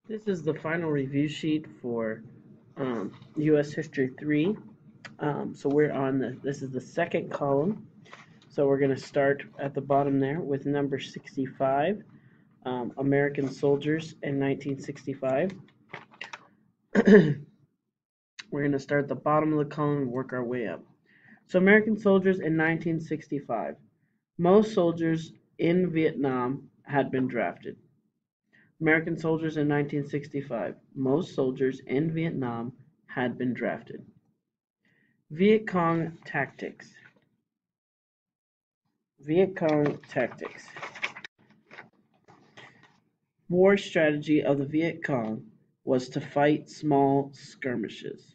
This is the final review sheet for U.S. History 3. So we're on this is the second column. So we're going to start at the bottom there with number 65, American Soldiers in 1965. We're going to start at the bottom of the column and work our way up. So American Soldiers in 1965. Most soldiers in Vietnam had been drafted. American soldiers in 1965. Most soldiers in Vietnam had been drafted. Viet Cong tactics. Viet Cong tactics. War strategy of the Viet Cong was to fight small skirmishes.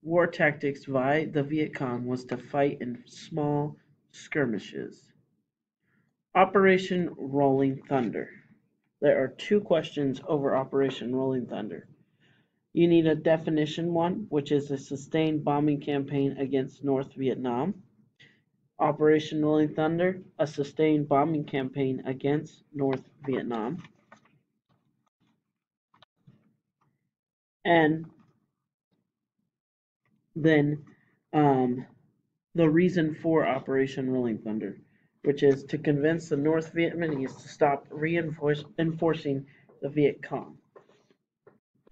War tactics by the Viet Cong was to fight in small skirmishes. Operation Rolling Thunder. There are two questions over Operation Rolling Thunder. You need a definition one, which is a sustained bombing campaign against North Vietnam. Operation Rolling Thunder, a sustained bombing campaign against North Vietnam. And then the reason for Operation Rolling Thunder, which is to convince the North Vietnamese to stop reinforcing the Viet Cong.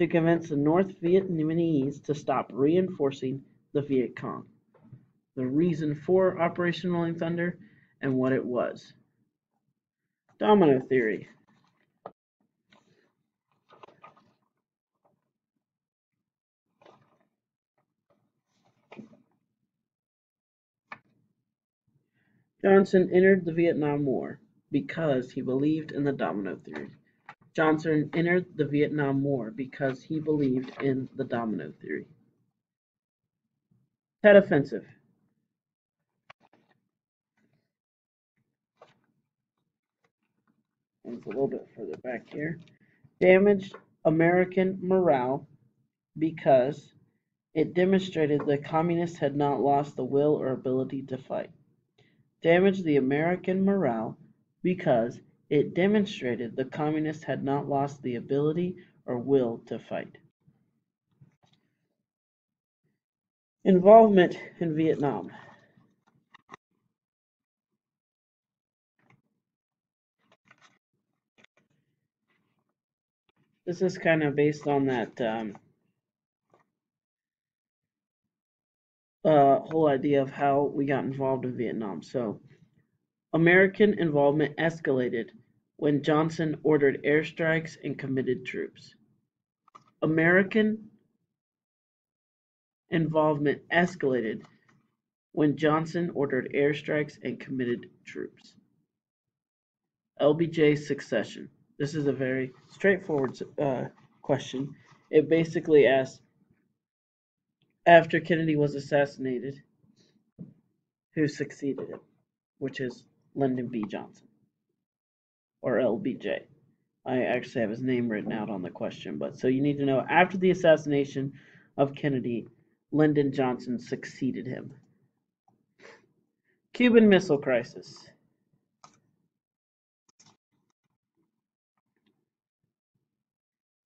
To convince the North Vietnamese to stop reinforcing the Viet Cong. The reason for Operation Rolling Thunder and what it was. Domino Theory. Johnson entered the Vietnam War because he believed in the Domino Theory. Johnson entered the Vietnam War because he believed in the Domino Theory. Tet Offensive. It's a little bit further back here. Damaged American morale because it demonstrated the communists had not lost the will or ability to fight. Damaged the American morale because it demonstrated the communists had not lost the ability or will to fight. Involvement in Vietnam. This is kind of based on that whole idea of how we got involved in Vietnam. So, American involvement escalated when Johnson ordered airstrikes and committed troops. American involvement escalated when Johnson ordered airstrikes and committed troops. Lbj Succession. This is a very straightforward question. It basically asks, after Kennedy was assassinated, who succeeded him, which is Lyndon B. Johnson, or LBJ. I actually have his name written out on the question, but so you need to know, after the assassination of Kennedy, Lyndon Johnson succeeded him. Cuban Missile Crisis.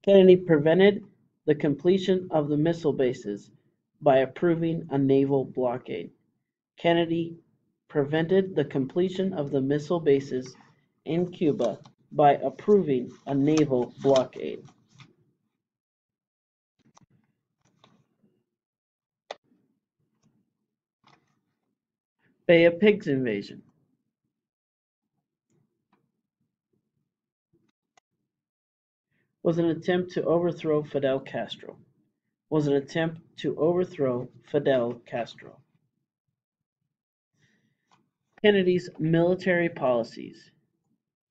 Kennedy prevented the completion of the missile bases by approving a naval blockade. Kennedy prevented the completion of the missile bases in Cuba by approving a naval blockade. Bay of Pigs invasion. Was an attempt to overthrow Fidel Castro. Was an attempt to overthrow Fidel Castro. Kennedy's military policies.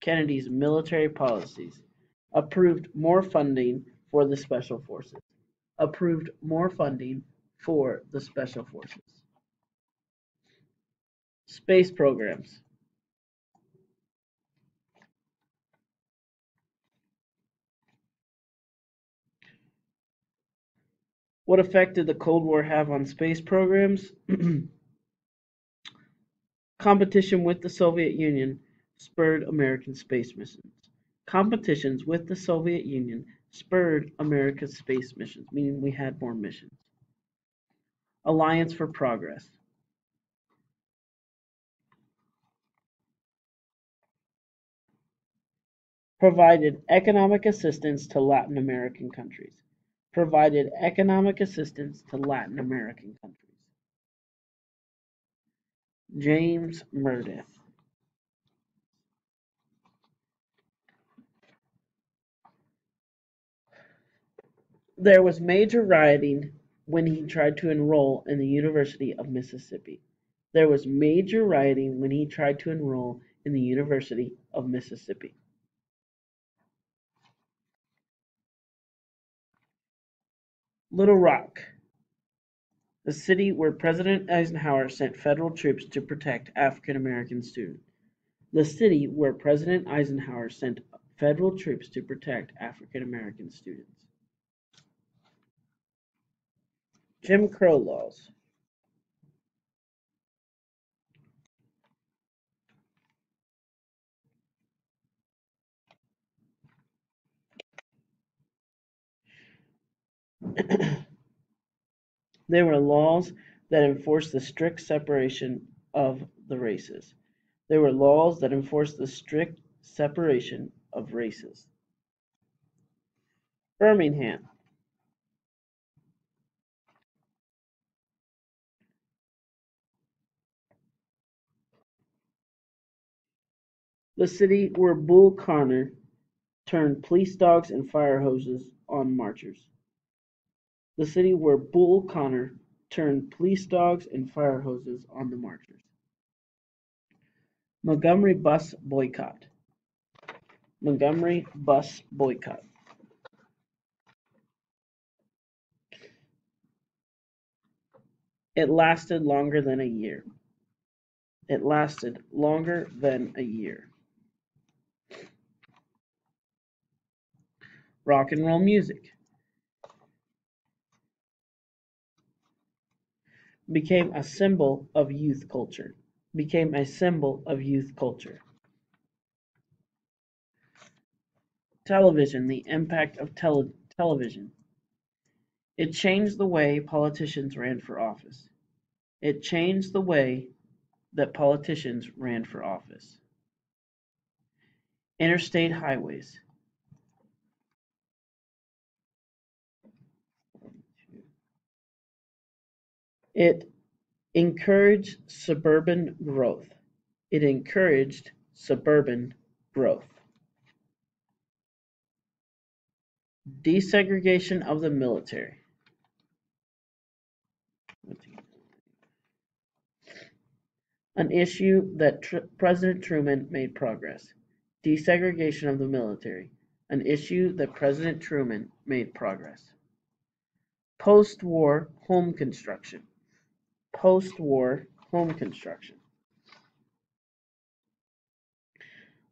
Kennedy's military policies approved more funding for the special forces. Approved more funding for the special forces. Space programs. What effect did the Cold War have on space programs? Competition with the Soviet Union spurred American space missions. Competitions with the Soviet Union spurred America's space missions, meaning we had more missions. Alliance for Progress. Provided economic assistance to Latin American countries. Provided economic assistance to Latin American countries. James Meredith. There was major rioting when he tried to enroll in the University of Mississippi. There was major rioting when he tried to enroll in the University of Mississippi. Little Rock, the city where President Eisenhower sent federal troops to protect African American students. The city where President Eisenhower sent federal troops to protect African American students. Jim Crow laws. They were laws that enforced the strict separation of the races. They were laws that enforced the strict separation of races. Birmingham. The city where Bull Connor turned police dogs and fire hoses on marchers. The city where Bull Connor turned police dogs and fire hoses on the marchers. Montgomery bus boycott. Montgomery bus boycott. It lasted longer than a year. It lasted longer than a year. Rock and roll music became a symbol of youth culture. Became a symbol of youth culture. Television, the impact of television. It changed the way politicians ran for office. It changed the way that politicians ran for office. Interstate highways. It encouraged suburban growth. It encouraged suburban growth. Desegregation of the military. An issue that President Truman made progress. Desegregation of the military. An issue that President Truman made progress. Post-war home construction. Post-war home construction.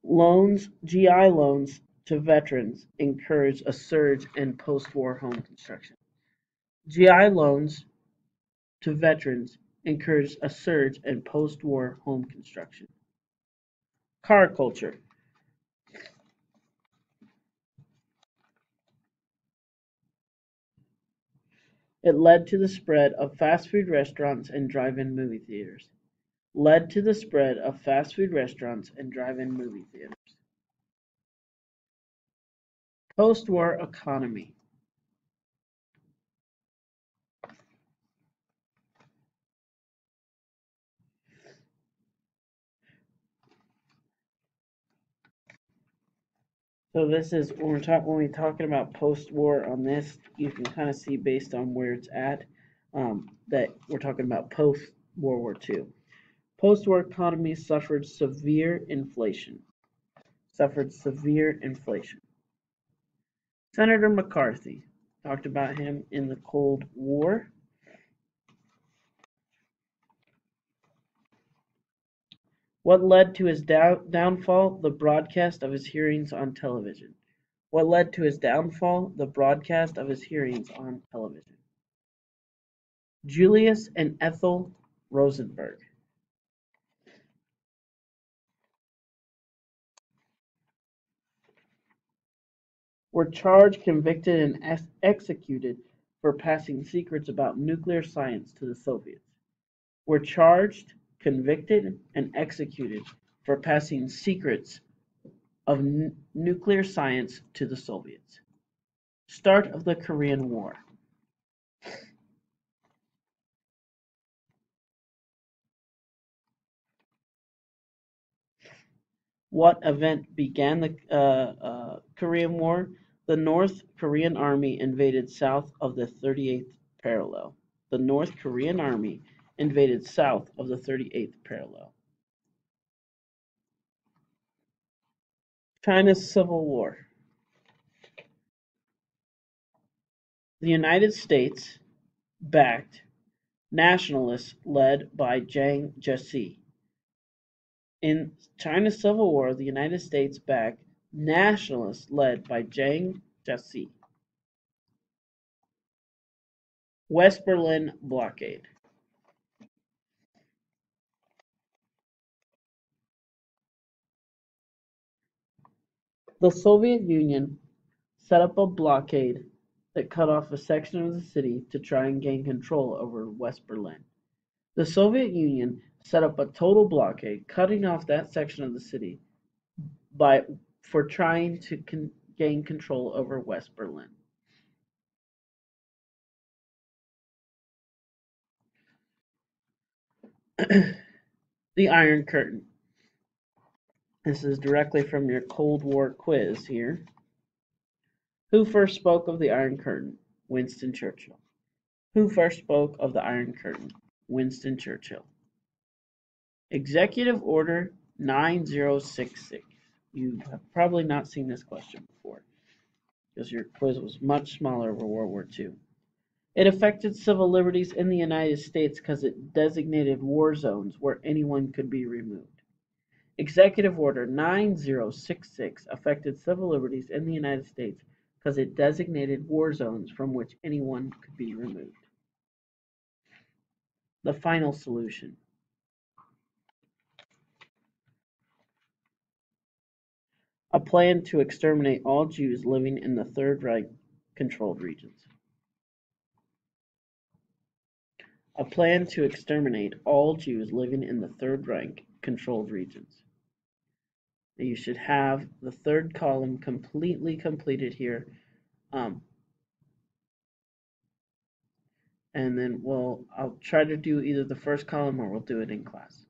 Loans, GI loans to veterans encouraged a surge in post-war home construction. GI loans to veterans encouraged a surge in post-war home construction. Car culture. It led to the spread of fast food restaurants and drive-in movie theaters. Led to the spread of fast food restaurants and drive-in movie theaters. Post-war economy. So this is when we're talking about post-war on this, you can kind of see based on where it's at that we're talking about post-World War II. Post-war economy suffered severe inflation. Suffered severe inflation. Senator McCarthy, talked about him in the Cold War. What led to his downfall? The broadcast of his hearings on television. What led to his downfall? The broadcast of his hearings on television. Julius and Ethel Rosenberg. were charged, convicted, and executed for passing secrets about nuclear science to the Soviets. Were charged, convicted, and executed for passing secrets of nuclear science to the Soviets. Start of the Korean War. What event began the Korean War? The North Korean army invaded south of the 38th parallel. The North Korean army invaded south of the 38th parallel. China's Civil War. The United States backed nationalists led by Jiang Jiechi. In China's Civil War, the United States backed nationalists led by Jiang Jiechi. West Berlin Blockade. The Soviet Union set up a blockade that cut off a section of the city to try and gain control over West Berlin. The Soviet Union set up a total blockade, cutting off that section of the city for trying to gain control over West Berlin. The Iron Curtain. This is directly from your Cold War quiz here. Who first spoke of the Iron Curtain? Winston Churchill. Who first spoke of the Iron Curtain? Winston Churchill. Executive Order 9066. You have probably not seen this question before because your quiz was much smaller over World War II. It affected civil liberties in the United States because it designated war zones where anyone could be removed. Executive Order 9066 affected civil liberties in the United States because it designated war zones from which anyone could be removed. The final solution. A plan to exterminate all Jews living in the Third Reich controlled regions. A plan to exterminate all Jews living in the Third Reich controlled regions. You should have the third column completely completed here. And then I'll try to do either the first column or we'll do it in class.